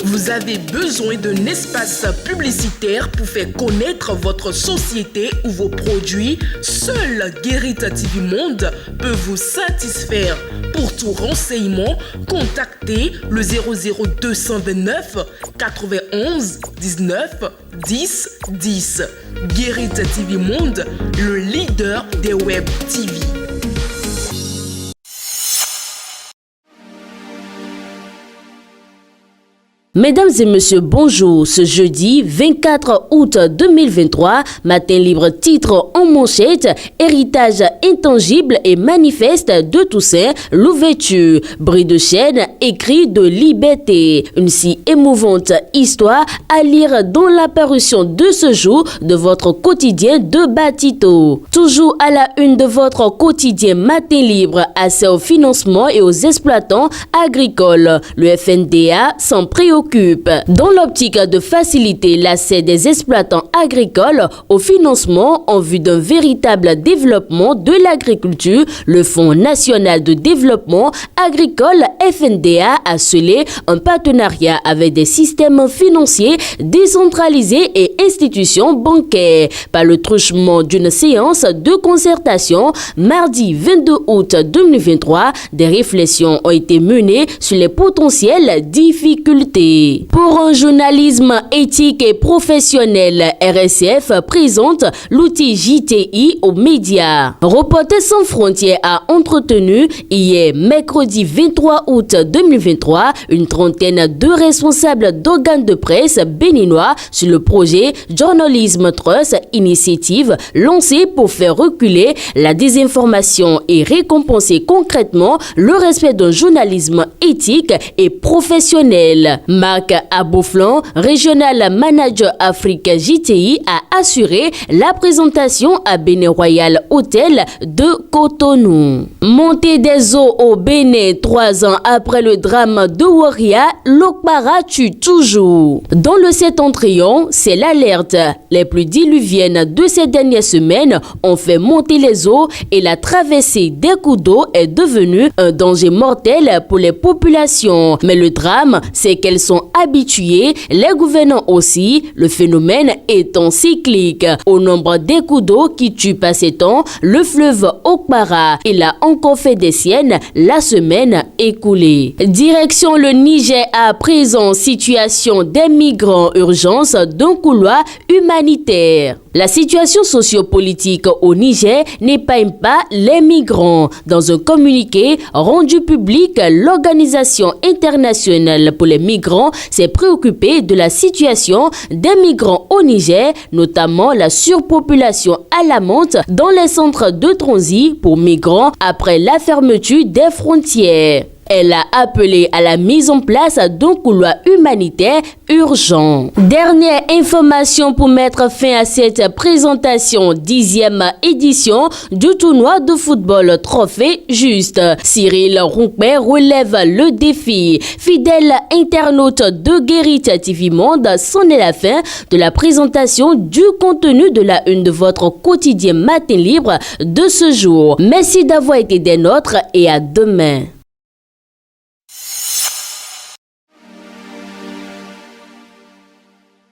Vous avez besoin d'un espace publicitaire pour faire connaître votre société ou vos produits? Seul Guérit TV Monde peut vous satisfaire. Pour tout renseignement, contactez le 00229 91 19 10 10. Guérit TV Monde, le leader des web TV. Mesdames et messieurs, bonjour. Ce jeudi 24 août 2023, Matin Libre titre en manchette « Héritage intangible et manifeste de Toussaint Louverture ». Bris de chaîne, écrit de liberté. Une si émouvante histoire à lire dans l'apparition de ce jour de votre quotidien de Batito. Toujours à la une de votre quotidien Matin Libre, accès au financement et aux exploitants agricoles. Le FNDA s'en préoccupe. Dans l'optique de faciliter l'accès des exploitants agricoles au financement en vue d'un véritable développement de l'agriculture, le Fonds national de développement agricole FNDA a scellé un partenariat avec des systèmes financiers décentralisés et institutions bancaires. Par le truchement d'une séance de concertation mardi 22 août 2023, des réflexions ont été menées sur les potentielles difficultés. Pour un journalisme éthique et professionnel, RSF présente l'outil JTI aux médias. Reporters sans frontières a entretenu hier, mercredi 23 août 2023, une trentaine de responsables d'organes de presse béninois sur le projet Journalism Trust Initiative lancé pour faire reculer la désinformation et récompenser concrètement le respect d'un journalisme éthique et professionnel. Marc Abouflan, Regional Manager Afrique JTI, a assuré la présentation à Bénin Royal Hotel de Cotonou. Montée des eaux au Bénin 3 ans après le drame de Ouaria, l'Okpara tue toujours. Dans le septentrion, c'est l'alerte. Les pluies diluviennes de ces dernières semaines ont fait monter les eaux et la traversée des cours d'eau est devenue un danger mortel pour les populations. Mais le drame, c'est qu'elles sont habitués, les gouvernants aussi, le phénomène étant cyclique. Au nombre des coups d'eau qui tuent par ces temps, le fleuve Okpara, il a encore fait des siennes la semaine écoulée. Direction le Niger à présent, situation des migrants, urgence d'un couloir humanitaire. La situation sociopolitique au Niger n'épargne pas les migrants. Dans un communiqué rendu public, l'Organisation internationale pour les migrants s'est préoccupée de la situation des migrants au Niger, notamment la surpopulation alarmante dans les centres de transit pour migrants après la fermeture des frontières. Elle a appelé à la mise en place d'un couloir humanitaire urgent. Dernière information pour mettre fin à cette présentation, 10e édition du tournoi de football Trophée Juste. Cyril Rouquet relève le défi. Fidèle internaute de Guérit TV Monde, c'en est la fin de la présentation du contenu de la une de votre quotidien Matin Libre de ce jour. Merci d'avoir été des nôtres et à demain.